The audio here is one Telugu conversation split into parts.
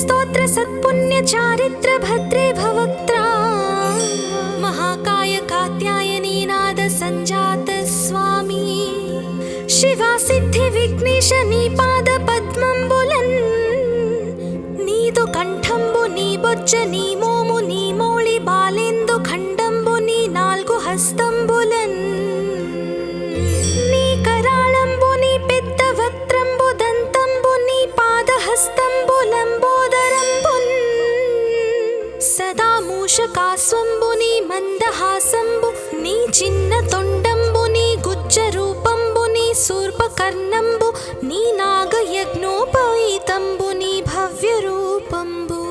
स्तोत्र सत्पुण्य चारित्र भद्रे भवक्त्रा महाकाय कात्यायनी नाद संजात स्वामी शिवा सिद्धि विघ्नेश नी पाद पद्मंबुलन् नीदु कंठंबु नी बोज्ज नी मोमु नी मोळि बालेंदु खंडंबु नी नाल्गु हस्तंबुलन् नी कराळंबु नी पेद्द वक्त्रंबु दंतंबु नी पादहस्తంబు లంబోదరంబున్ సదా మూషకాస్వంబు నీ మందహాసంబు నీ చిన్న తొండంబు నీ గుజ్జ రూపంబు నీ శూర్పకర్ణంబు నీ నాగయజ్ఞోపవీతంబు నీ భవ్య రూపంబు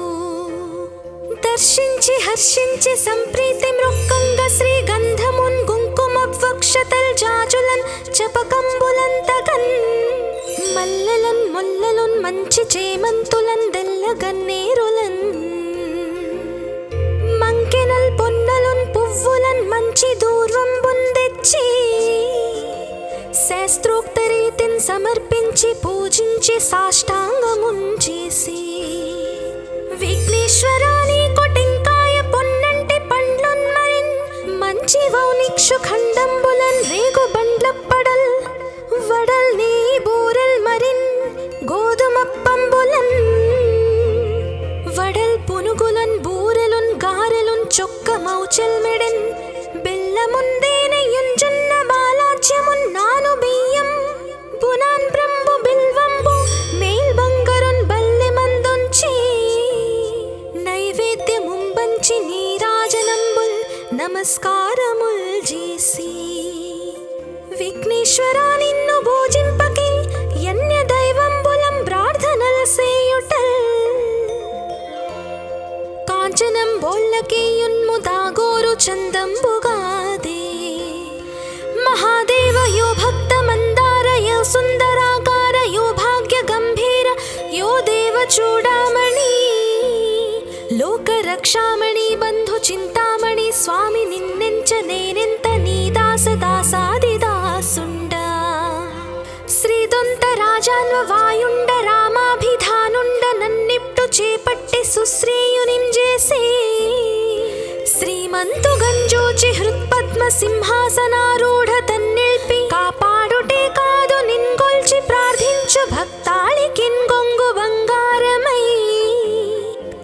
దర్శించి హర్షించి సంప్రీతి మృక్కంగ శ్రీ గంధమున్ కుంకుమ వక్షతల్ జాజులన్ చపకంబులంతగన్ మల్లెలన్ ముల్లలున్ మంచి చేమంతులన్ దెల్లగన్నేరులన్ మంకెనల్ పొన్నలున్ పువ్వులన్ మంచి దూర్వంబున్ తెచ్చి శాస్త్రోక్త రీతిన్ సమర్పించి పూజించి సాష్టాంగమున్ చేసి విఘ్నేశ్వరాని కొటెంకాయ పొన్నంటి పండ్లున్ మరిన్ మంచి వౌనిక్షు ఖండంబులన్ రేగు బండ్లప్పడల్ వడల్ నీ బూరల్ మరిన్ గోధుమప్పంబులన్ వడల్ పునుగులన్ బూరెలున్ గారెలున్ చొక్క మౌచల్ మెడన్ బెల్లముందేనయున్ జొన్న బాలాజ్యమున్ నాను బియ్యం బునాన్ బ్రంబు బిల్వంబు మేల్ బంగరున్ బల్లె మందుంచి నైవేద్యముంబంచి నీరాజనంబుల్ నమస్కారముల్ చేసి విఘ్నేశ్వరా నిన్ను భోజింపకి యన్య దైవంబులం ప్రార్థనల సేయుటల్ కాంచనం బోళ్ళకేయున్ము దాగోరు చందంబుగాదే మహాదేవ యో భక్త మందార యో సుందరాకార యో భాగ్య గంభీర యో దేవ చూడామణి లోక రక్షామణి బంధు చింతామణి స్వామి నిన్నెంచ నేనెంత నీ దాస దాసాదిదాసుండ శ్రీదొంత రాజాన్వ వాయుండ రామాభిధానుండ నన్నిప్టు చేపట్టి సుశ్రీయునిం చేసి శ్రీమంతు గంజోచి హృత్పద్మ సింహాసనారూఢ తన్నిల్పి కాపాడుటే కాదు నిన్గొల్చి ప్రార్థించు భక్తాళికిన్ గొంగు బంగారమై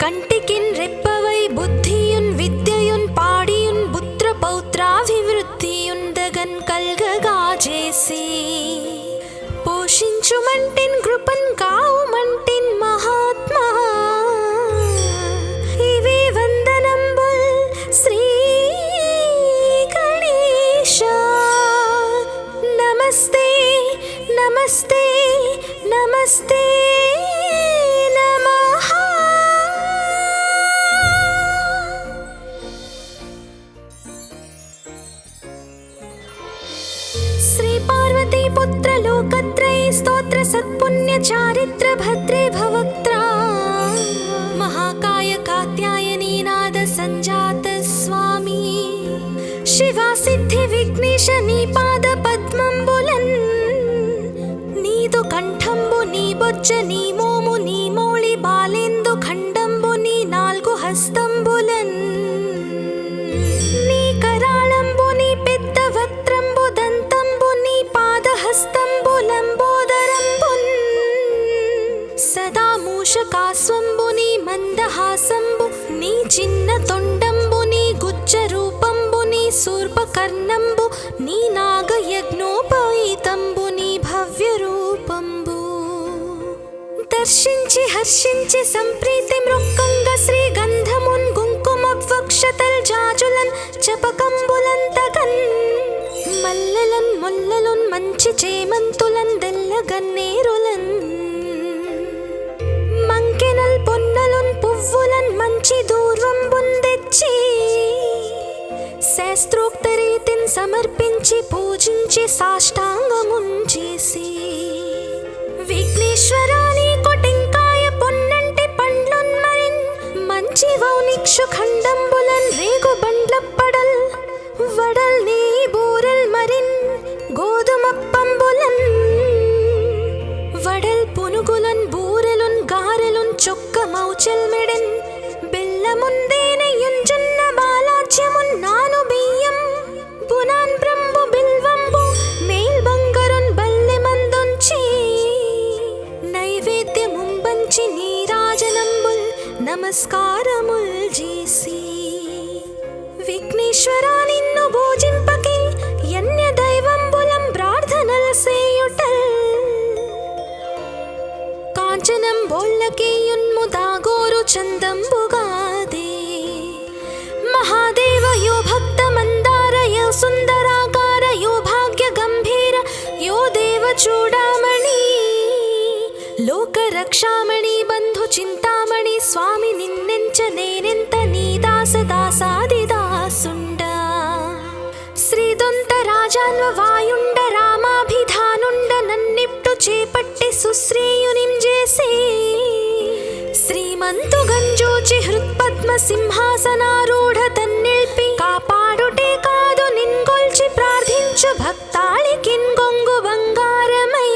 కంటికిన్ రెప్పవై బుద్ధియున్ విద్యయున్ పాడియున్ పుత్ర పౌత్రాభివృద్ధియున్ దగన్ కల్గగా చేసి పోషించుమంటిన్ కృపన్ కావుమంటిన్ మహాత్మా ఇవే వందనంబుల్ శ్రీ గణేశ నమస్తే నమస్తే నమస్తే నమః श्री पार्वती पुत्र लोकत्रय स्तोत्र सत्पुण्य चारित्र भद्रे भवक्त्रा महाकाय कात्यायनी नाद संजात स्वामी शिवा सिद्धि विघ्नेश नी पाद पद्मंबुलन् नीदु कंठंबु नी बोज्ज नी मोमु नी मोळि बालेंदु खंडंबु नी नाल्गु हस्तंबुलन् నీ కరాళంబు నీ పెద్ద వక్త్రంబు దంతంబు నీ పాదహస్తంబు లంబోదరంబున్ సదా మూషకాస్వంబు నీ మందహాసంబు నీ చిన్న తొండంబు నీ గుజ్జ రూపంబు నీ శూర్పకర్ణంబు నీ నాగయజ్ఞోపవీతంబు నీ భవ్య రూపంబు దర్శించి హర్షించి సంప్రీతి మృక్కంగ శ్రీ గంధమున్ కుంకుమ వక్షతల్ జాజులన్ చపకంబులంతగన్ మల్లెలన్ ముల్లలున్ మంచి చేమంతులన్ దెల్లగన్నేరులన్ మంకెనల్ పొన్నలున్ పువ్వులన్ మంచి దూర్వంబున్ తెచ్చి శాస్త్రోక్త రీతిన్ సమర్పించి పూజించి సాష్టాంగమున్ చేసి విఘ్నేశ్వరాని కొటెంకాయ పొన్నంటి పండ్లున్ మరిన్ మంచి వౌనిక్షు ఖండంబులన్ రేగు బండ్లప్పడల్ వడల్ నీ బూరల్ మరిన్ గోధుమప్పంబులన్ వడల్ పునుగులన్ బూరెలున్ గారెలున్ చొక్క మౌ నమస్కారముల్ చేసి విఘ్నేశ్వరా నిన్ను పూజింపకే యన్య దైవంబులం ప్రార్థనల్ సేయుటల్ కాంచనం బోళ్ళకే యున్ముదాగోరు చందంబుగాదే మహాదేవ యో భక్త మందార యో సుందరాకార యో భాగ్య గంభీర యో దేవ చూడామణి లోక రక్షామణి బంధు చింతామణి స్వామి నిన్నెంచ నేనెంత నీ దాస దాసాది దాసుండ శ్రీదొంత రాజాన్వ వాయుండ రామాభిధానుండ నన్నిప్టు చేపట్టి సుశ్రీయునిం చేసి శ్రీమంతు గంజోచి హృత్పద్మ సింహాసనారూఢ తన్నిల్పి కాపాడుటే కాదు నిన్గొల్చి ప్రార్థించు భక్తాళికిన్ గొంగు బంగారమై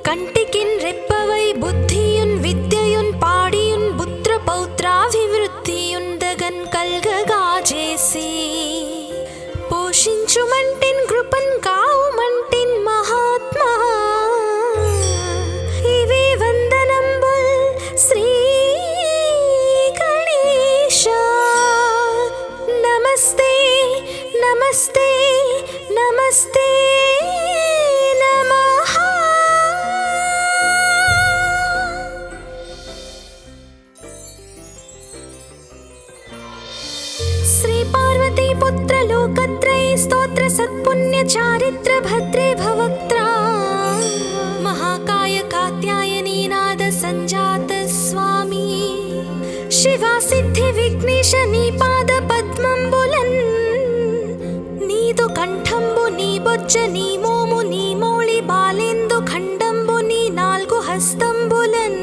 కంటికిన్ రెప్పవై బుద్ధియున్ విద్యయున్ పాడియున్ పుత్ర పౌత్రాభివృద్ధియున్ దగన్ కల్గగా చేసి పోషించుమంటిన్ కృపన్ కావుమంటిన్ మహాత్మా ఇవే వందనంబుల్ శ్రీ గణేశ నమస్తే నమస్తే నమస్తే నమః శ్రీ పార్వతీ పుత్ర లోకత్రయ స్తోత్ర సత్పుణ్య చారిత్ర భద్రే భవక్త్రా మహాకాయ కాత్యాయనీ నాద సంజాత స్వామి శివా సిద్ధి విఘ్నేశ నీ పాద పద్మంబులన్ నీదు కంఠంబు నీ బొజ్జ నీ మోము నీ మౌళి బాలేందు ఖండంబు నీ నాల్గు హస్తంబులన్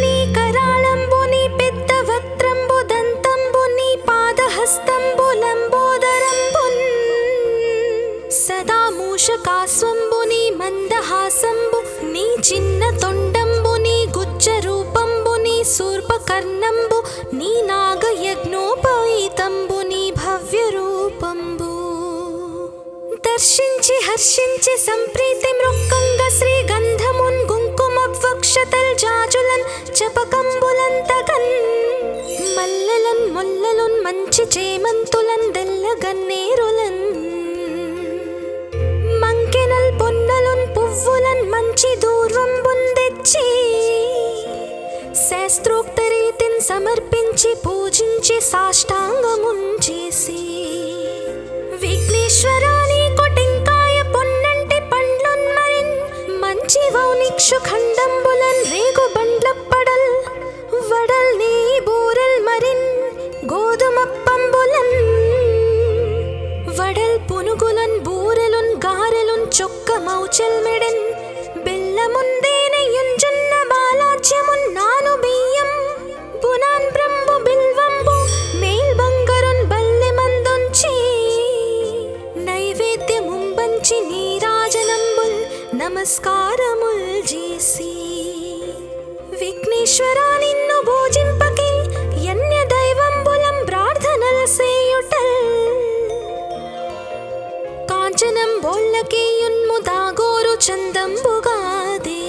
నీ కరాళంబు నీ పెద్ద వక్త్రంబు దంతంబు నీ పాదహస్తంబు లంబోదరంబున్ సదా మూషకాస్వంబు నీ మందహాసంబు నీ చిన్న తొండంబు నీ గుజ్జ రూపంబు నీ శూర్పకర్ణంబు నీ నాగయజ్ఞోపవీతంబు నీ భవ్య రూపంబు దర్శించి హర్షించి సంప్రీతి మృక్కంగ శ్రీ గంధమున్ కుంకుమవక్షతల్ జాజులన్ చపకంబులన్ తగన్ మల్లెలన్ ముల్లలున్ మంచి చేమంతులన్ దెల్ల గన్నేరులన్ మంకెనల్ పొన్నలున్ పువ్వులన్ మంచి దూర్వంబున్ తెచ్చి శాస్త్రోక్త రీతిన్ సమర్పించి పూజించి సాష్టాంగమున్ చేసి విఘ్నేశ్వరా నీకు టెంకాయ పొన్నంటి పండ్లున్ మరిన్ మంచి వౌనిక్షు ఖండంబులన్ రేగు బండ్లప్పడల్ వడల్ నీ బూరెల్ మరిన్ గోధుమప్పంబులన్ వడల్ పునుగులన్ బూరెలున్ గారెలున్ చొక్క మౌచెల్ మెడెన్ బెల్లముందేనయున్ జొన్న బాలాజ్యమున్ నాను బియ్యం బునాన్ బ్రంబు బిల్వంబు మేల్ బంగరున్ బల్లె మందొంచి నైవేద్యముంబంచి నీరాజనంబుల్ నమస్కారముల్ చేసి విఘ్నేశ్వరా నిన్ను పూజింపకే యన్య దైవంబులం ప్రార్థనల్ సేయుటల్ కాంచనం బోళ్ళకే యున్ముదాగోరు చందంబుగాదే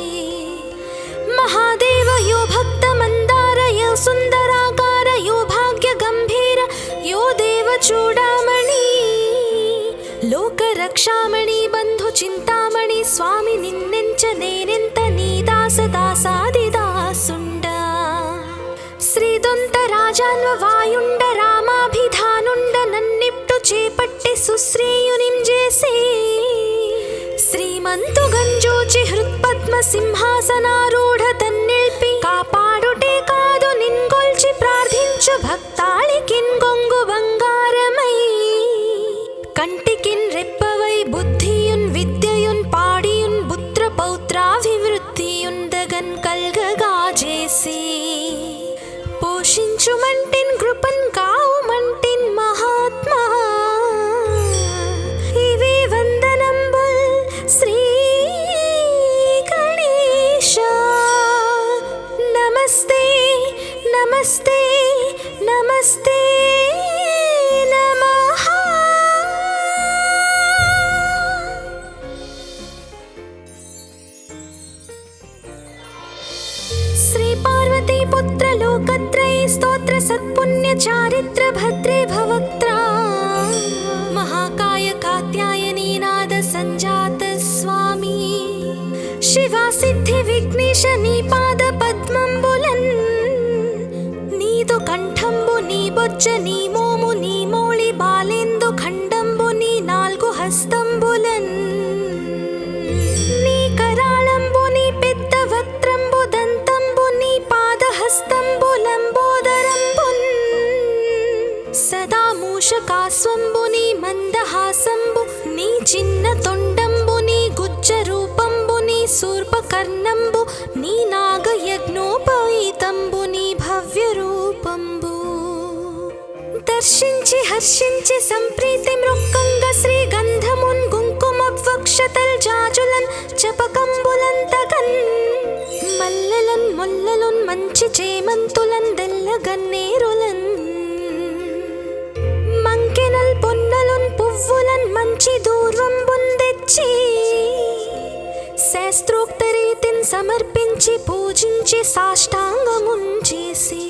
మహాదేవ యో భక్త మందార యో సుందరాకార యో భాగ్య గంభీర యో దేవ చూడామణి లోక రక్షామణి బంధు చింతామణి స్వామి నిన్నెంచ నేనెంత నీ దాస దాసాది దాసుండ శ్రీదొంత రాజాన్వ వాయుండ రామాభిధానుండ నన్నిప్టు చేపట్టి సుశ్రీయునిం చేసి శ్రీమంతు గంజోచి హృత్పద్మ సింహాసనారూఢ తన్నిల్పి కాపాడుటే కాదు నిన్గొల్చి ప్రార్థించు భక్తాళికిన్ గొంగు బంగారమై కంటికిన్ రెప్పవై బుద్ధియున్ విద్యయున్ పాడియున్ పుత్ర పౌత్రాభివృద్ధియున్ దగన్ కల్గగా చేసి పోషించుమంటిన్ కృపన్ కావుమంటిన్ మహాత్మా ఇవే వందనంబుల్ శ్రీ గణేశ నమస్తే నమస్తే నమస్తే నమః శ్రీ పార్వతీ पुत्र लोकत्रये स्तोत्र सत्पुण्य चारित्र भद्रे भवक्त्रा महाकाय कात्यायनी नाद संजात स्वामी शिवा सिद्धि विघ्नेश नी पाद पद्मंबुलन् नीदु कंठंबु नी बొజ్జ నీ మోము నీ మౌళి బాలేందు ఖండంబు నీ నాలుగు హస్తంబులన్ నీ కరాళంబు నీ పెద్ద వక్త్రంబు దంతంబు నీ పాదహస్తంబు లంబోదరంబున్ సదా మూషకాస్వంబు నీ మందహాసంబు నీ చిన్న తొండంబు నీ గుజ్జ రూపంబు నీ శూర్పకర్ణంబు నీ నాగయజ్ఞోపవీతంబు నీ భవ్య రూపంబు దర్శించి హర్షించి సంప్రీతి మృక్కంగ శ్రీగంధమున్ కుంకుమవక్షతల్ జాజులన్ చపకంబులంతగన్ మల్లెలన్ ముల్లలున్ మంచి చేమంతులన్ దెల్లగన్నేరులన్ మంకెనల్ పొన్నలున్ పువ్వులన్ మంచి దూర్వంబున్ తెచ్చి శాస్త్రోక్త రీతిన్ సమర్పించి పూజించి సాష్టాంగమున్ చేసి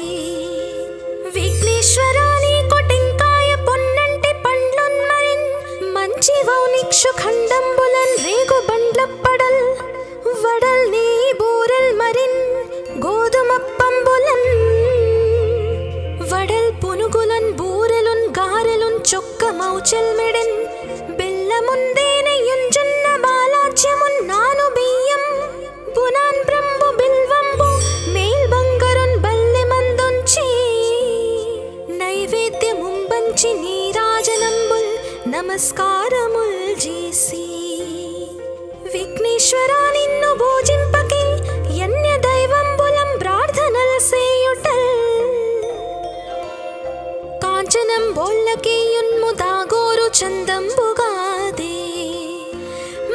విఘ్నేశ్వరాని కొటింకాయ పొన్నంటి పండ్లున్ మరిన్ మంచి వౌనిక్షు ఖండంబులన్ రేగు బండ్లప్పడల్ వడల్ నీ బూరెల్ మరిన్ గోధుమప్పంబులన్ వడల్ పునుగులన్ బూరెలున్ గారెలున్ చొక్క మౌచెల్ మెడెన్ బెల్లముందేనెయ్యున్ జొన్న బాలాజ్యమున్ నాను బియ్యం బునాన్ బ్రంబు బిల్వంబు మేల్ బంగరున్ బల్లె మందొంచి నైవేద్యముంబంచి నీరాజనంబుల్ నమస్కారముల్ చేసి విఘ్నేశ్వరా నిన్ను భోజింపకే యన్య దైవంబులం ప్రార్థనల్ సేయుటల్ కాంచనం బోళ్ళకేయున్ముదాగోరు చందంబుగాదే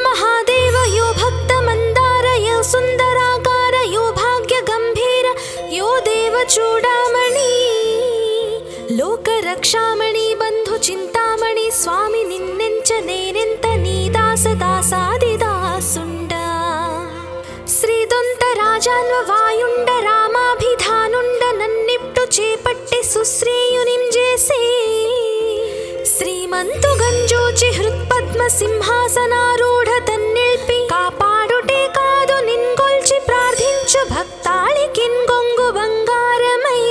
మహాదేవ యో భక్త మందార యో సుందరాకార యో భాగ్య గంభీర యో దేవ చూడామణి లోక రక్షామణి బంధు చింతామణి స్వామి నిన్నెంచ నేనెంత నీ దాస దాసాది దాసుండ శ్రీదొంత రాజాన్వ వాయుండ రామాభిధానుండ నన్నిప్టు చేపట్టి సుశ్రేయునిం చేసి శ్రీమంతు గంజోచి హృత్పద్మ సింహాసనారూఢ తన్నిల్పి కాపాడుటే కాదు నిన్గొల్చి ప్రార్థించు భక్తాళికిన్ గొంగు బంగారమై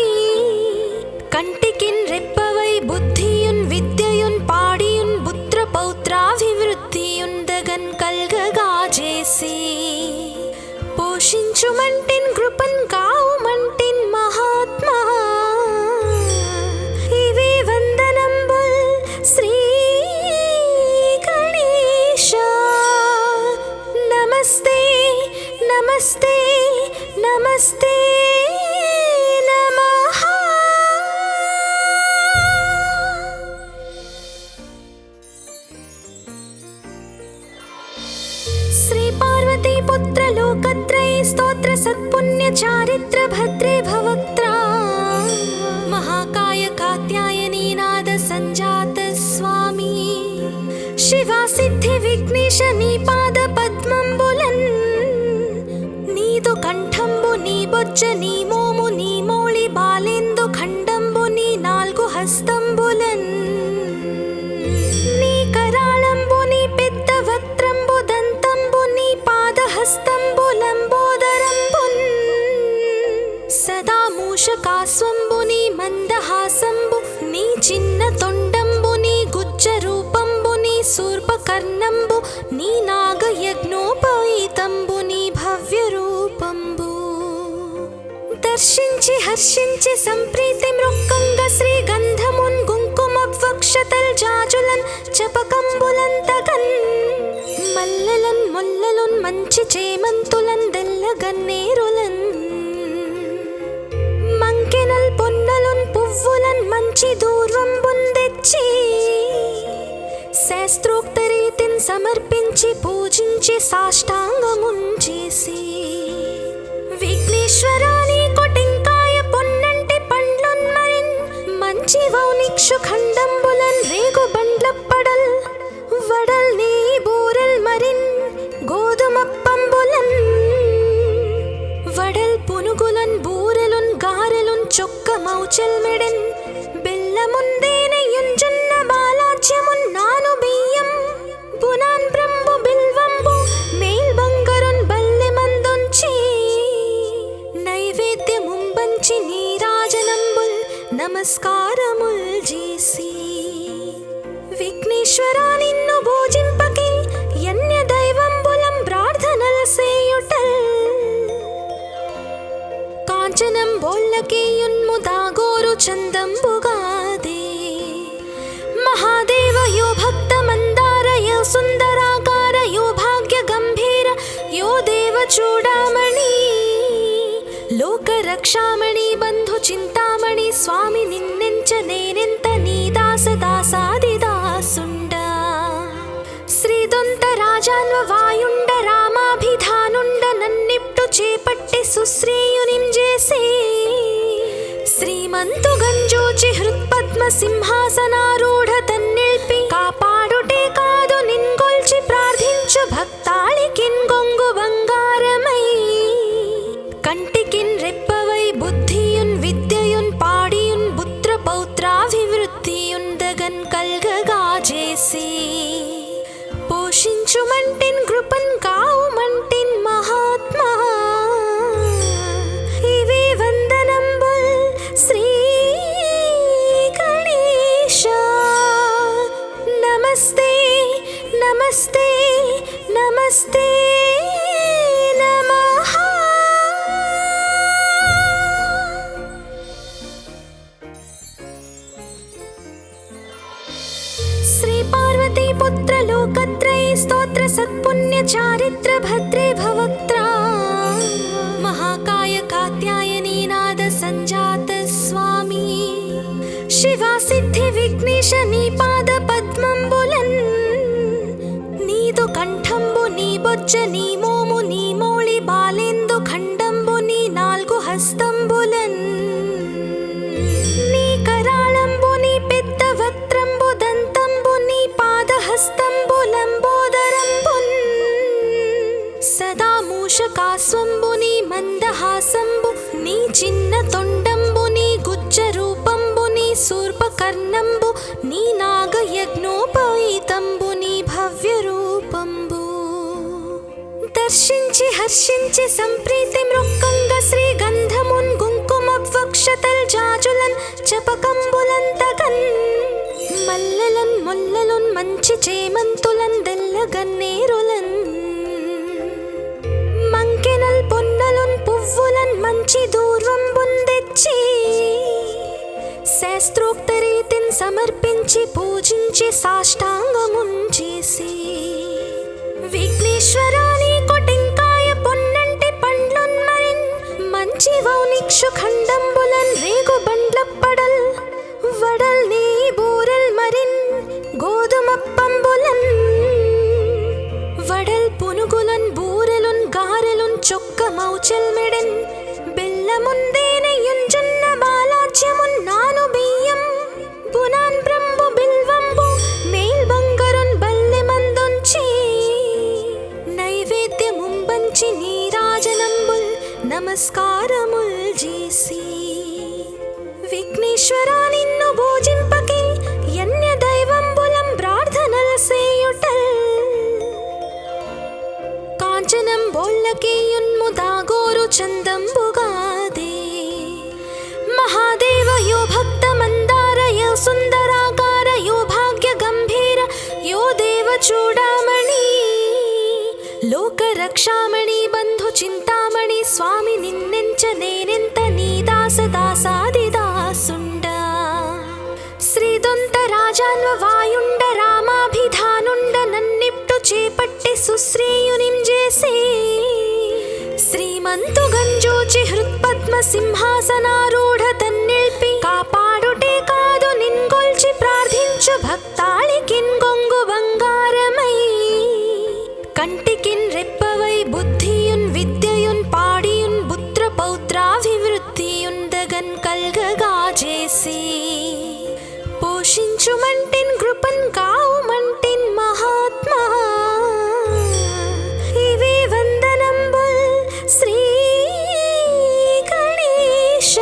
కంటికిన్ రెప్పవై బుద్ధియున్ విద్యయున్ పాడియున్ పుత్ర పౌత్రాభివృద్ధియున్ దగన్ కల్గగా చేసి పోషించుమంటిన్ కృపన్ కావుమంటిన్ మహాత్మా ఇవే వందనంబుల్ శ్రీ గణేశ నమస్తే నమస్తే నమస్తే నమః శ్రీ పార్వతీ పుత్ర లోకత్రये స్తోత్ర సత్పుణ్య చారిత్ర భద్రే భవక్త్రా महाकाय कात्यायनी नाद संजात स्वामी शिवा सिद्धि विघ्नेश नी पाद पद्मंबुलन् नीदु कंठंबु नी बొజ్జ నీ మోము నీ మౌళి బాలేందు ఖండంబు నీ నాలుగు హస్తంబులన్ నీ కరాళంబు నీ పెద్ద వక్త్రంబు దంతంబు నీ పాదహస్తంబు లంబోదరంబున్ సదా మూషకాస్వంబు నీ మందహాసంబు నీ చిన్న తొండంబు నీ గుజ్జ రూపంబు నీ శూర్పకర్ణంబు నీ నాగయజ్ఞోపవీతంబు నీ భవ్య రూపంబు దర్శించి హర్షించి సంప్రీతి మృక్కంగ శ్రీగంధమున్ కుంకుమవక్షతల్ జాజులన్ చపకంబులంతగన్ మల్లెలన్ ముల్లలున్ మంచి చేమంతులన్ దెల్లగన్నేరులన్ మంకెనల్ పొన్నలున్ పువ్వులన్ మంచి దూర్వంబున్ తెచ్చి శాస్త్రోక్త రీతిన్ సమర్పించి పూజించి సాష్టాంగమున్ చేసి విఘ్నేశ్వరాని కొటింకాయ పొన్నంటి పండ్లున్ మరిన్ మంచి వౌనిక్షు ఖండంబులన్ రేగు బండ్లప్పడల్ వడల్ నీ బూరెల్ మరిన్ గోధుమప్పంబులన్ వడల్ పునుగులన్ బూరెలున్ చొక్కమౌచెల్మెడెన్ బెల్లముందేనెయుంజున్న బాలాజ్యమున్నాను బియ్యం బునాన్ బ్రంబు బిల్వంబు మేల్ బంగరున్ బల్లె మందొంచి నైవేద్యముంబంచి నీరాజనంబుల్ నమస్కారముల్ చేసి విఘ్నేశ్వరా నిన్ను భోజింపకే యన్య దైవంబులం ప్రార్థనల సేయుటల్ కాంచనం బోల్లకేయున్ముదాగోరు చందంబుగాదే మహాదేవ యో భక్త మందార యో సుందరాకార యో భాగ్య గంభీర యో దేవ చూడామణి లోక రక్షామణి బంధు చింతామణి స్వామి నిన్నెంచ నేనెంత నీ దాస దాసాదిదాసుండ శ్రీదొంత రాజాన్వ వాయుండ రామాభిధానుండ నన్నిప్టు చేపట్టి సుశ్రీయునింజేసి శ్రీమంతు గంజోచి హృత్పద్మ సింహాసనారూఢ తన్నిల్పి కాపాడుటే కాదు నిన్గొల్చి ప్రార్థించు భక్తాళికిన్ గొంగు బంగారమై కంటికిన్ రెప్పవై బుద్ధియున్ విద్యయున్ పాడియున్ పుత్ర పౌత్రాభివృద్ధియున్ దగన్ కల్గగా చేసి పోషించుమంటిన్ కృపన్ కావుమంటిన్ మహాత్మా ఇవి వందనంబుల్ శ్రీ గణేశ నమస్తే నమస్తే నమస్తే నమః శ్రీ పార్వతీ పుత్ర లోకత్రయీ స్తోత్ర సత్పుణ్య చారిత్ర భద్రే భవక్త్రా మహాకాయ కాత్యాయనీ నాద సంజాత స్వామి శివా సిద్ధి విఘ్నేశ నీ పాద పద్మంబులన్ నీదు కంఠంబు నీ బొజ్జ నీ మోము నీ మౌళి బాలేందు ఖండంబు నీ నాల్గు హస్తంబులన్ నీ కరాళంబు నీ పెద్ద వక్త్రంబు దంతంబు నీ పాదహస్తంబు లంబోదరంబున్ సదా మూషకాస్వంబు నీ మందహాసంబు నీ చిన్న తొండంబు నీ గుజ్జ రూపంబు నీ శూర్పకర్ణంబు నీ నాగయజ్ఞోపవీతంబు నీ భవ్య రూపంబు దర్శించి హర్షించి సంప్రీతి మృక్కంగ శ్రీ గంధమున్ కుంకుమ వక్షతల్ జాజులన్ చపకంబులంతగన్ మల్లెలన్ ముల్లలున్ మంచి చేమంతులన్ దెల్లగన్నేరులన్ మంకెనల్ పొన్నలున్ పువ్వులన్ మంచి దూర్వంబున్ తెచ్చి శాస్త్రోక్త రీతిన్ సమర్పించి పూజించి సాష్టాంగమున్ చేసి విఘ్నేశ్వరా నీకు టెంకాయ పొన్నంటి పండ్లున్ మరిన్ మంచి వౌనిక్షు ఖండంబులన్ రేగు బండ్లప్పడల్ వడల్ నీ బూరల్ మరిన్ గోధుమప్పంబులన్ వడల్ పునుగులన్ బూరెలున్ గారెలున్ చొక్కమౌచెల్మెడెన్ బెల్లముందేనెయుంజున్న బాలాజ్యమున్నాను బియ్యం బునాన్ బ్రంబు బిల్వంబు మేల్ బంగరున్ బల్లె మందొంచి నైవేద్యముంబంచి నీరాజనంబుల్ నమస్కారముల్ చేసి విఘ్నేశ్వరా నిన్ను భోజింపకే యన్య దైవంబులం ప్రార్థనల సేయుటల్ కాంచనం బోల్లకేయున్ముదాగోరు చందంబుగాదే మహాదేవ యో భక్త మందార యో సుందరాకార యో భాగ్య గంభీర యో దేవ చూడామణి లోక రక్షామణి బంధు చింతామణి స్వామి నిన్నెంచ నేనెంత నీ దాస దాసాదిదాసుండ శ్రీదొంత రాజాన్వ వాయుండ రామాభిధానుండ నన్నిప్టు చేపట్టి సుశ్రీయునింజేసి శ్రీమంతు గంజోచి హృత్పద్మ సింహాసనారూఢ తన్నిల్పి కాపాడుటే కాదు నిన్గొల్చి ప్రార్థించు భక్తాళికిన్ గొంగు బంగారమై కంటికిన్ రెప్పవై బుద్ధియున్ విద్యయున్ పాడియున్ పుత్ర పౌత్రాభివృద్ధియున్ దగన్ కల్గగా చేసి పోషించుమంటిన్ కృపన్ కావుమంటిన్ మహాత్మా ఇవి వందనంబుల్ శ్రీ గణేశ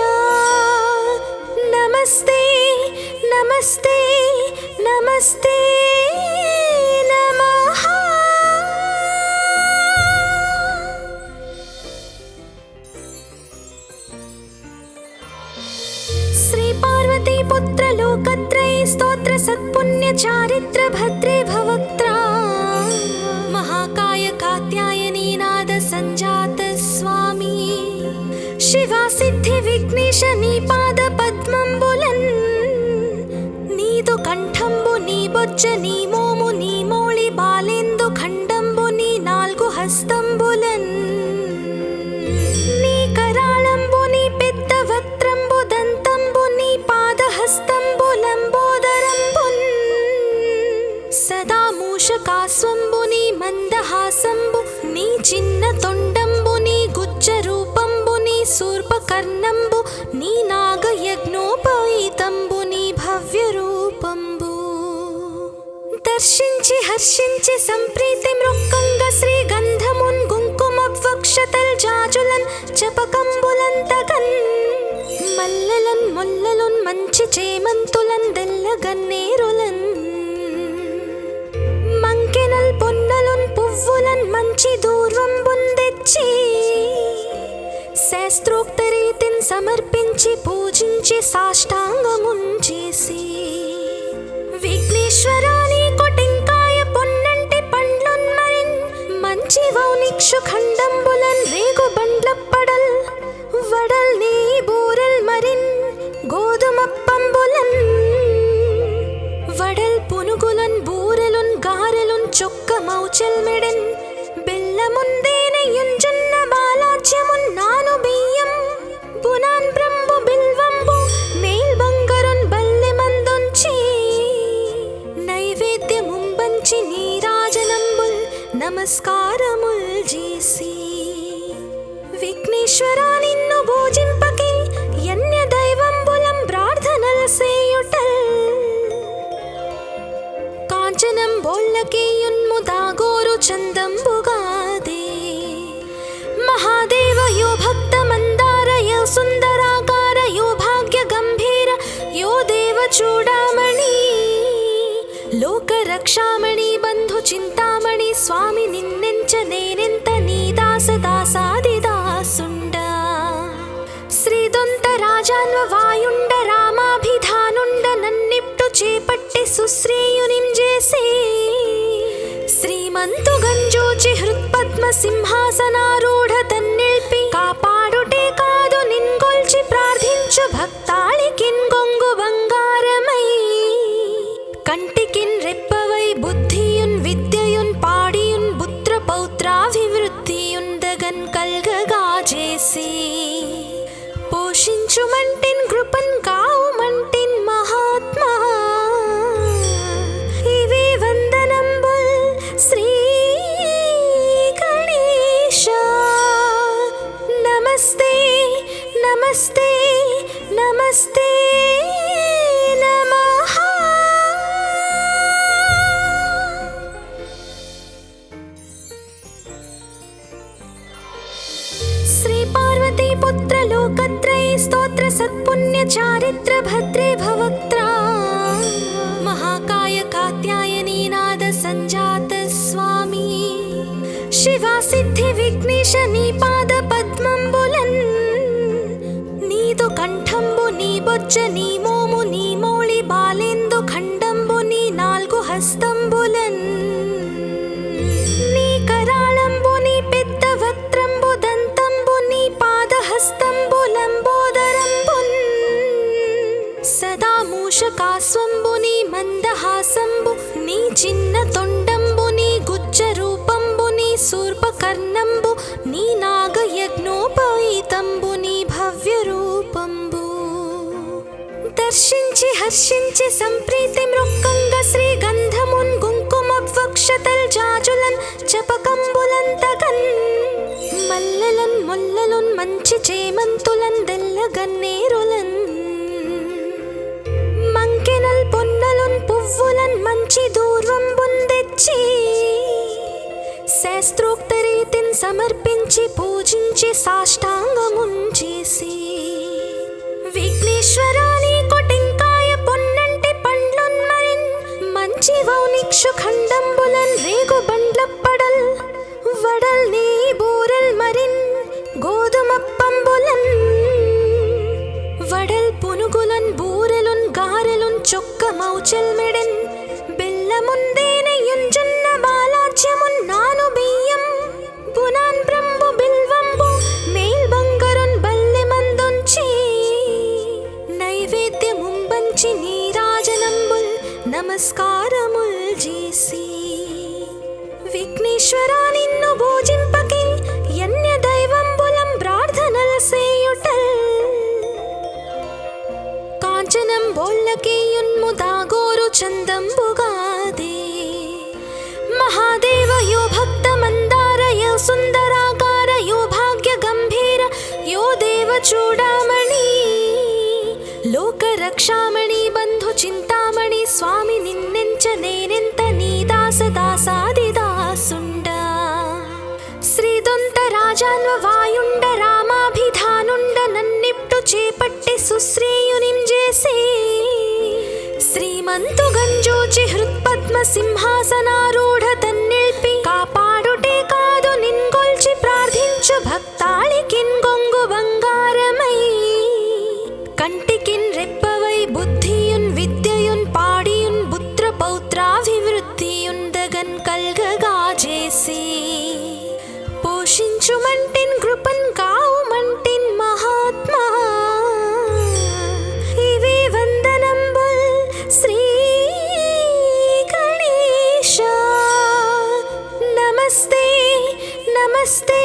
पार्वती पुत्र लोकत्रये स्तोत्र सत्पुण्य चारित्र भद्रे भवक्त्रा महाकाय कात्यायनी नाद संजात स्वामी शिवा सिद्धि विघ्नेश नी पाद पद्मंबुलन् नीदु कंठंबु नी बొజ్జ నీ మోము నీ మోళి బాలేందు ఖండంబు నీ నాలుగు హస్తంబులన్ నీ కరాళంబు నీ పెద్ద వక్త్రంబు దంతంబు నీ పాదహస్తంబులంబోదరంబున్ సదా మూషకాస్వంబు నీ మందహాసంబు నీ చిన్న తొండంబు నీ గుజ్జ రూపంబు నీ శూర్పకర్ణంబు నీ నాగయజ్ఞోపవీతంబు నీ భవ్య రూపంబు దర్శించి హర్షించి సంప్రీతి మృక్కంగ శ్రీగంధమున్ కుంకుమవక్షతల్ జాజులన్ చపకంబులంతగన్ మల్లెలన్ ముల్లలున్ మంచి చేమంతులన్ దెల్లగన్నేరులన్ మంకెనల్ పొన్నలున్ పువ్వులన్ మంచి దూర్వంబున్ తెచ్చి శాస్త్రోక్త రీతిన్ సమర్పించి పూజించి సాష్టాంగమున్ చేసి విఘ్నేశ్వరాని కొటెంకాయ పొన్నంటి పండ్లున్ మరిన్ మంచి వౌనిక్షు ఖండంబులన్ రేగు బండ్లప్పడల్ వడల్ నీ బూరెల్ మరిన్ గోధుమప్పంబులన్ వడల్ పునుగులన్ బూరెలున్ గారెలున్ చొక్క మౌచెల్ మెడెన్ బెల్లముందేనెయ్యున్ జొన్న బాలాజ్యమున్ నాను బియ్యం బునాన్ బ్రంబు బిల్వంబు మేల్ బంగరున్ బల్లెమందుంచి నైవేద్యముంబంచి నీరాజనంబుల్ నమస్కారముల్ చేసి విఘ్నేశ్వరా నిన్ను పూజింపకే యన్య దైవంబులం ప్రార్థనల్ సేయుటల్ కాంచనం బోళ్ళకేయున్ముదాగోరు చందంబుగాదే మహాదేవ యో భక్త మందార యో సుందరాకార యో భాగ్య గంభీర యో దేవ చూడామణి లోక రక్షామణి బంధు చింతామణి స్వామి నిన్నెంచ నేనెంత నీ దాస దాసాది దాసుండ శ్రీదొంత రాజాన్వ వాయుండ రామాభిధానుండ నన్నిప్టు చేపట్టి సుశ్రేయునిం చేసి శ్రీమంతు గంజోచి హృత్పద్మ సింహాసనారూఢ తన్నిల్పి కాపాడుటే కాదు నిన్గొల్చి ప్రార్థించు భక్తాళికిన్ గొంగు బంగారమై కంటికిన్ రెప్పవై బుద్ధియున్ విద్యయున్ పాడియున్ పుత్ర పౌత్రాభివృద్ధియున్ దగన్ కల్గగా చేసి పోషించుమంటిన్ కృపన్ కావుమంటిన్ మహాత్మా ఇవే వందనంబుల్ శ్రీ గణేశ నమస్తే నమస్తే నమస్తే నమః శ్రీ పార్వతీ పుత్ర లోకత్రये స్తోత్ర సత్పుణ్య చారిత్ర భద్రే భవక్త్రా महाकाय कात्यायनी नाद संजात स्वामी शिवा सिद्धि विघ्नेश नी पाद पद्मंबुलन् नीदु कंठंबु नी बొజ్జ నీ మోము నీ మోళి బాలేందు ఖండంబు నీ నాలుగు హస్తంబులన్ నీ కరాళంబు నీ పెద్ద వక్త్రంబు దంతంబు నీ పాదహస్తంబులంబోదరంబున్ సదా మూషకాస్వంబు నీ మందహాసంబు నీ చిన్న తొండంబు నీ గుజ్జ రూపంబు నీ శూర్పకర్ణంబు నీ నాగయజ్ఞోపవీతంబు నీ భవ్య రూపంబు దర్శించి హర్షించి సంప్రీతి మృక్కంగ శ్రీగంధమున్ కుంకుమవక్షతల్ జాజులన్ చపకంబులంతగన్ మల్లెలన్ ముల్లలున్ మంచి చేమంతులన్ దెల్లగన్నేరులన్ మంకెనల్ పొన్నలున్ పువ్వులన్ మంచి దూర్వంబున్ తెచ్చి శాస్త్రోక్త రీతిన్ సమర్పించి పూజించి సాష్టాంగమున్ చేసి విఘ్నేశ్వరాని కొటెంకాయ పొన్నంటి పండ్లున్ మరిన్ మంచి వౌనిక్షు ఖండంబులన్ రేగు బండ్లప్పడల్ వడల్ నీ బూరెల్ మరిన్ గోధుమప్పంబులన్ వడల్ పునుగులన్ బూ మౌచెల్మెడెన్ బెల్లముందేనయుంజున్న బాలాజ్యమున్ నాను బియ్యం బునాన్ బ్రంబు బిల్వంబు మేల్ బంగరున్ బల్లె మందుంచి నైవేద్యముంబంచి నీరాజనంబుల్ నమస్కారముల్ చేసి విఘ్నేశ్వరా నిన్ను భోజింపకే యన్య దైవంబులం ప్రార్థనల్ సేయుటల్ కాంచనం బోల్లకేయున్ముదాగోరు చందంబుగాదే మహాదేవ యో భక్త మందార యో సుందరాకార యో భాగ్య గంభీర యో దేవ చూడామణి లోక రక్షామణి బంధు చింతామణి స్వామి నిన్నెంచ నేనెంత నీ దాస దాసాది దాసుండ శ్రీదొంత రాజాన్వ వాయుండ రామాభిధానుండ నన్నిప్టు చేపట్టి సుశ్రేయునిం చేసి శ్రీమంతు గంజూచి హృత్పద్మ సింహాసనారూఢ తన్నిల్పి కాపాడుటే కాదు నిన్గొల్చి ప్రార్థించు భక్తాళికిన్ గొంగు బంగారమై కంటికిన్ రెప్పవై బుద్ధియున్ విద్యయున్ పాడియున్ పుత్ర పౌత్రాభివృద్ధియున్ దగన్ కల్గగా చేసి పోషించుమంటిన్ కృపన్ కావుమంటిన్ మహాత్మా ఇవే వందనంబుల్ శ్రీ గణేశ నమస్తే నమస్తే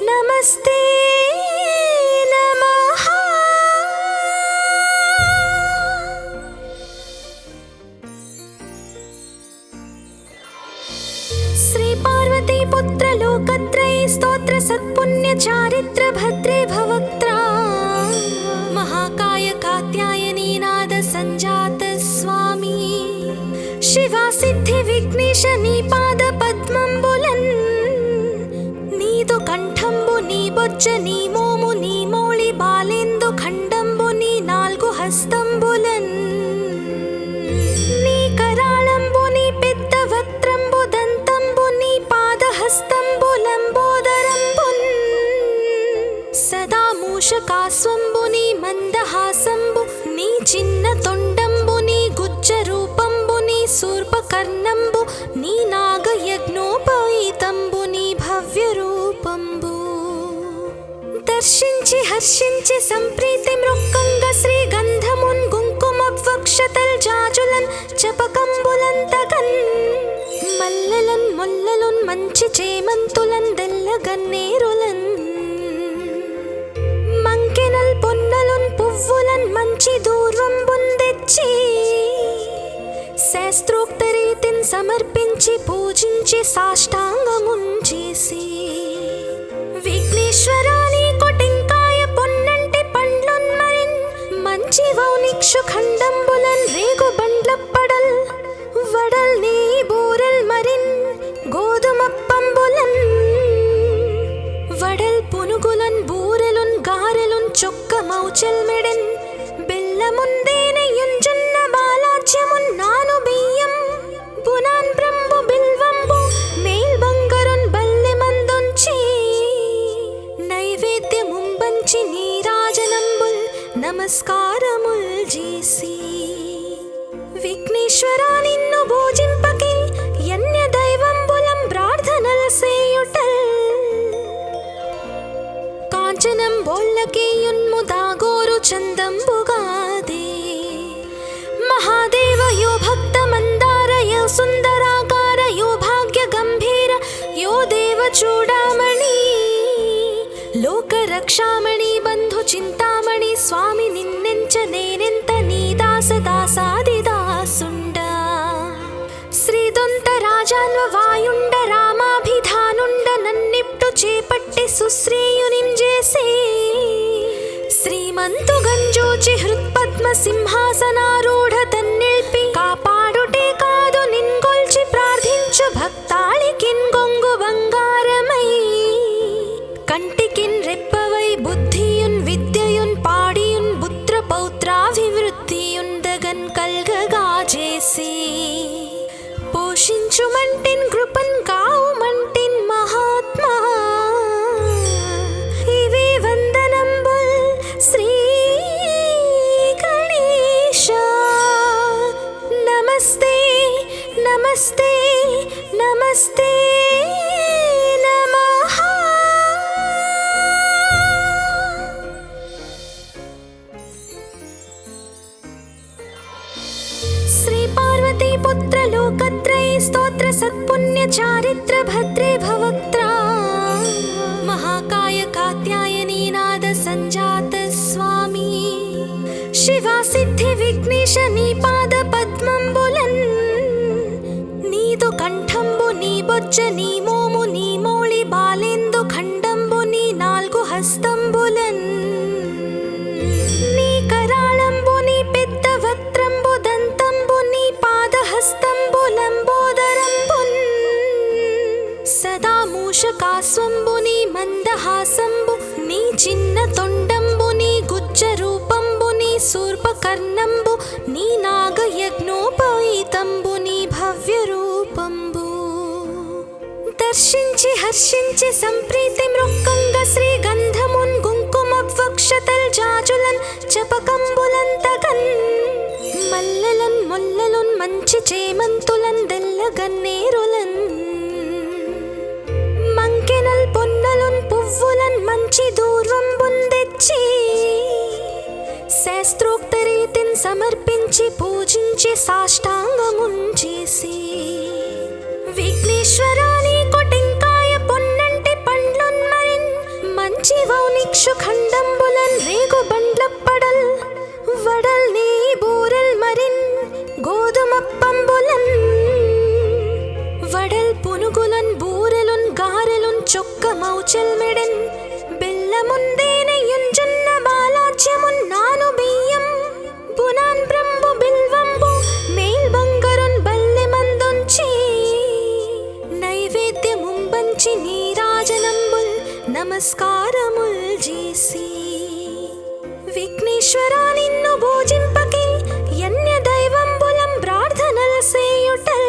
నమస్తే నమః. శ్రీ పార్వతీ పుత్ర లోకత్రయ స్తోత్ర సత్పుణ్య చారిత్ర భద్రే భవక్త్రా మహాకాయ కాత్యాయనీ నాద సంజాత స్వామి శివా సిద్ధి విఘ్నేశ నీ పాద పద్మంబులన్ నీదు కంఠంబు నీ బొజ్జ నీ మోము నీ మౌళి బాలేందు ఖండంబు నీ నాల్గు హస్తంబులన్ నీ కరాళంబు నీ పెద్ద వక్త్రంబు దంతంబు నీ పాదహస్తంబు లంబోదరంబున్ సదా మూషకాస్వంబు నీ మందహాసంబు నీ చిన్న తొండంబు నీ గుజ్జ రూపంబు నీ శూర్పకర్ణంబు నీ నాగయజ్ఞోపవీతంబు నీ భవ్య రూపంబు దర్శించి హర్షించి సంప్రీతి మృక్కంగ శ్రీ గంధమున్ కుంకుమవక్షతల్ జాజులన్ చపకంబులంతగన్ మల్లెలన్ ముల్లలున్ మంచి చేమంతులన్ దెల్లగన్నేరులన్ మంకెనల్ పొన్నలున్ పువ్వులన్ మంచి దూర్వంబున్ తెచ్చి శాస్త్రోక్త రీతిన్ సమర్పించి పూజించి సాష్టాంగమున్ చేసి విఘ్నేశ్వరా నీకు టెంకాయ పొన్నంటి పండ్లున్ మరిన్ మంచి వౌనిక్షు ఖండంబులన్ రేగు బండ్లప్పడల్ వడల్ నీ బూరెల్ మరిన్ గోధుమప్పంబులన్ వడల్ పునుగులన్ బూరెలున్ గారెలున్ చొక్క మౌచెల్మెడెన్ బెల్లముందేనయుంజున్న బాలాజ్యమున్ నాను బియ్యం బునాన్ బ్రంబు బిల్వంబు మేల్ బంగరున్ బల్లె మందుంచి నైవేద్యముంబంచి నీరాజనంబుల్ నమస్కారముల్ చేసి విఘ్నేశ్వరా నిన్ను భోజింపకే యన్య దైవంబులం ప్రార్థనల్ సేయుటల్ కాంచనం బోల్లకేయున్ముదాగోరు చందంబుగాదే మహాదేవ యో భక్త మందార యో సుందరాకార యో భాగ్య గంభీర యో దేవ చూడామణి లోక రక్షామణి బంధు చింతామణి స్వామి నిన్నెంచ నేనెంత నీ దాస దాసాది దాసుండ శ్రీదొంత రాజాన్వ వాయుండ రామాభిధానుండ నన్నిప్టు చేపట్టి సుశ్రేయునిం చేసి శ్రీమంతు గంజూచి హృత్పద్మ సింహాసనారూఢ తన్నిల్పి కాపాడుటే కాదు నిన్గొల్చి ప్రార్థించు భక్తాళికిన్ గొంగు బంగారమై కంటికిన్ రెప్పవై బుద్ధియున్ విద్యయున్ పాడియున్ పుత్ర పౌత్రాభివృద్ధియున్ దగన్ కల్గగా చేసి పోషించుమంటిన్ కృపన్ కావుమంటిన్ మహాత్మా ఇవే వందనంబుల్ శ్రీ గణేశ श्री पार्वती पुत्र लोकत्रयी स्तोत्र सत्पुण्य चारित्र भद्रे भवक्त्रा महाकाय कात्यायनी नाद संजात स्वामी शिवा सिद्धि विघ्नेश नी पाद पद्मंबुलन नीदु कंठंबु नी बొజ్జ నీ మోము నీ మౌళి బాలేందు ఖండంబు నీ నాలుగు హస్తంబులన్ నీ కరాళంబు నీ పెద్ద వక్త్రంబు దంతంబు నీ పాదహస్తంబులంబోదరంబున్ సదా మూషకాస్వంబు నీ మందహాసంబు నీ చిన్న తొండంబు నీ గుజ్జ రూపంబు నీ శూర్పకర్ణంబు నీ నాగయజ్ఞోపవీతంబు నీ భవ్య రూపంబు దర్శించి హర్షించి సంప్రీతి మృక్కంగ శ్రీగంధమున్ కుంకుమవక్షతల్ జాజులన్ చపకంబులంతగన్ మల్లెలన్ మొల్లలున్ మంచి చేమంతులన్ దెల్లగన్నేరులన్ మంకెనల్ పొన్నలున్ పువ్వులన్ మంచి దూర్వంబున్ తెచ్చి శాస్త్రోక్త రీతిని సమర్పించి పూజించి సాష్టాంగమున్ చేసి విఘ్నేశ్వరా నీకు టెంకాయ పొన్నంటి పండ్లున్ మరిన్ మంచి వౌనిక్షు ఖండంబులన్ రేగు బండ్లప్పడల్ వడల్ నీ బూరెల్ మరిన్ గోధుమప్పంబులన్ వడల్ పునుగులన్ బూరెలున్ గారెలున్ చొక్క మౌచల్ మెడన్ బెల్లముందేనెయ్యున్ జొన్న బాలాజ్యమున్ నాను బియ్యం బునాన్ బ్రంబు బిల్వంబు మేల్ బంగరున్ బల్లె మందుంచి నైవేద్యముంబంచి నీరాజనంబుల్ నమస్కారముల్ చేసి విఘ్నేశ్వరా నిన్ను భోజింపకి యన్య దైవంబులం ప్రార్థనల సేయుటల్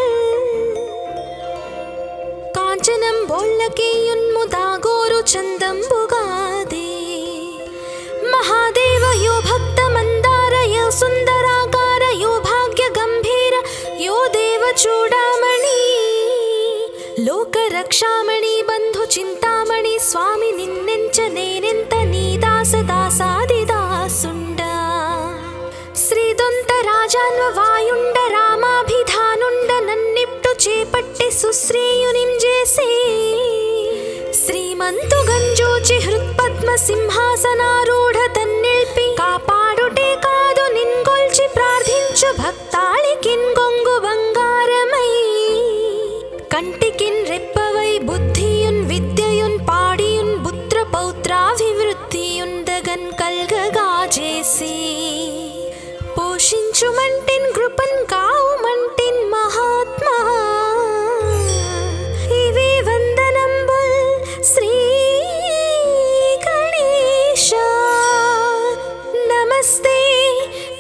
కాంచనం బోళ్ళకేయున్ము దాగోరు చందంబుగాదే మహాదేవ యో భక్త మందార యో సుందరాకార యో భాగ్య గంభీర యో దేవ చూడామణి లోక రక్షామణి బంధు చింతామణి స్వామి నిన్నెంచ నేనెంత నీ దాస దాసాది దాసుండ శ్రీదొంత రాజాన్వ వాయుండ రామాభిధానుండ నన్నిప్టు చేపట్టి సుశ్రేయునింజేసి శ్రీమంతు గంజోచి హృత్పద్మ సింహాసనారూఢ తన్నిల్పి కాపాడుటే కాదు నిన్గొల్చి ప్రార్థించు భక్తాళికిన్ గొంగు బంగారమై కంటికిన్ రెప్పవై బుద్ధియున్ విద్యయున్ పాడియున్ పుత్ర పౌత్రాభివృద్ధియున్ దగన్ కల్గగా చేసి పోషించుమంటిన్ కృపన్ కావుమంటిన్ మహాత్మా ఇవే వందనంబుల్ శ్రీ గణేశ నమస్తే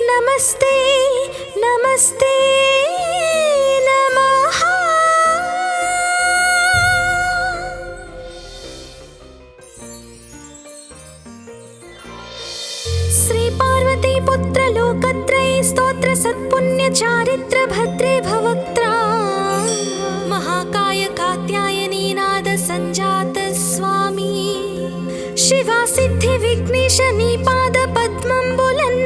నమస్తే నమస్తే నమః श्री पार्वती पुत्र लोकत्रयी स्तोत्र सत्पुण्य चारित्र भद्रे भवक्त्रा महाकाय कात्यायनी नाद संजात स्वामी शिवा सिद्धि विघ्नेश नी पाद पद्मंबुलन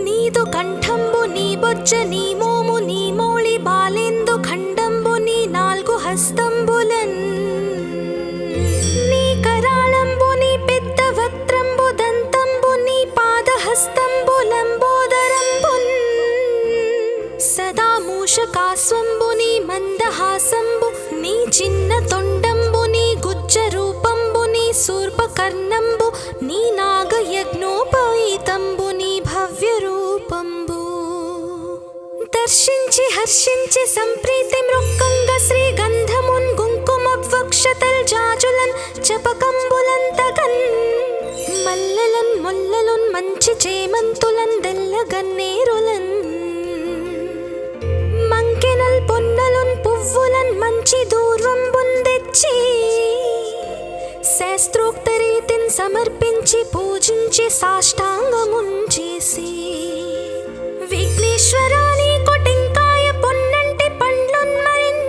नीदु कंठंबु नी बొజ్జ నీ మోము నీ మౌళి బాలేందు ఖండంబు నీ నాలుగు హస్తంబులన్ నీ కరాళంబు నీ పెద్ద వక్త్రంబు దంతంబు నీ పాదహస్తంబులంబోదరంబున్ సదా మూషకాస్వంబు నీ మందహాసంబు నీ చిన్న తొండంబు నీ గుజ్జ రూపంబు నీ శూర్పకర్ణంబు నీ నాగయజ్ఞోపవీతంబు నీ భవ్య రూపంబు దర్శించి హర్షించి సంప్రీతి మృక్కంగ శ్రీగంధమున్ కుంకుమవక్షతల్ జాజులన్ చపకంబులంతగన్ మల్లెలన్ మొల్లలున్ మంచి చేమంతులన్ దెల్లగన్నేరులన్ మంకెనల్ పొన్నలున్ పువ్వులన్ మంచి దూర్వంబున్ తెచ్చి శాస్త్రోక్త రీతిని సమర్పించి పూజించి సాష్టాంగమున్ చేసి విఘ్నేశ్వరా నీకు టెంకాయ పొన్నంటి పండ్లున్ మరిన్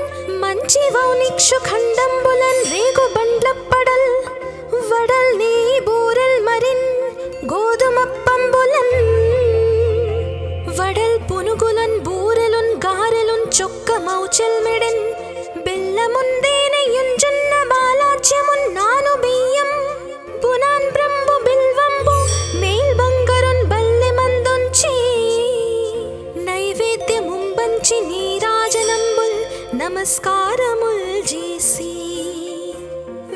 మంచి వౌనిక్షు ఖండంబులన్ రేగు బండ్లప్పడల్ వడల్ నీ బూరెల్ మరిన్ గోధుమప్పంబులన్ వడల్ పును పునుగులున్ బూరెలున్ గారెలున్ చొక్క మౌచెల్మెడెన్ బెల్లముందేనెయ్యున్ జొన్న బాలాజ్యమున్ నాను బియ్యం పునాన్ బ్రంబు బిల్వంబు మేల్ బంగరున్ బల్లె మందొంచి నైవేద్యముంబంచి నీరాజనంబుల్ నమస్కారముల్ చేసి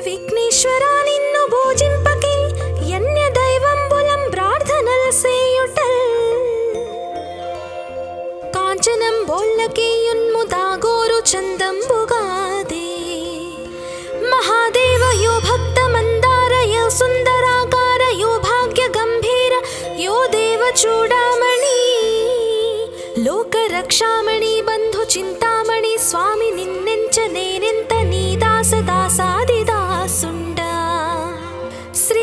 విఘ్నేశ్వరా నిన్ను భోజింపకే యన్య దైవంబులం ప్రార్థనల్ సేయుటల్ కాంచనం బోల్లకేయున్ము దాగోరు చందంబుగాదే మహాదేవ యో భక్త మందార యో సుందరాకార యో భాగ్య గంభీర యో దేవ చూడామణి లోక రక్షామణి బంధు చింత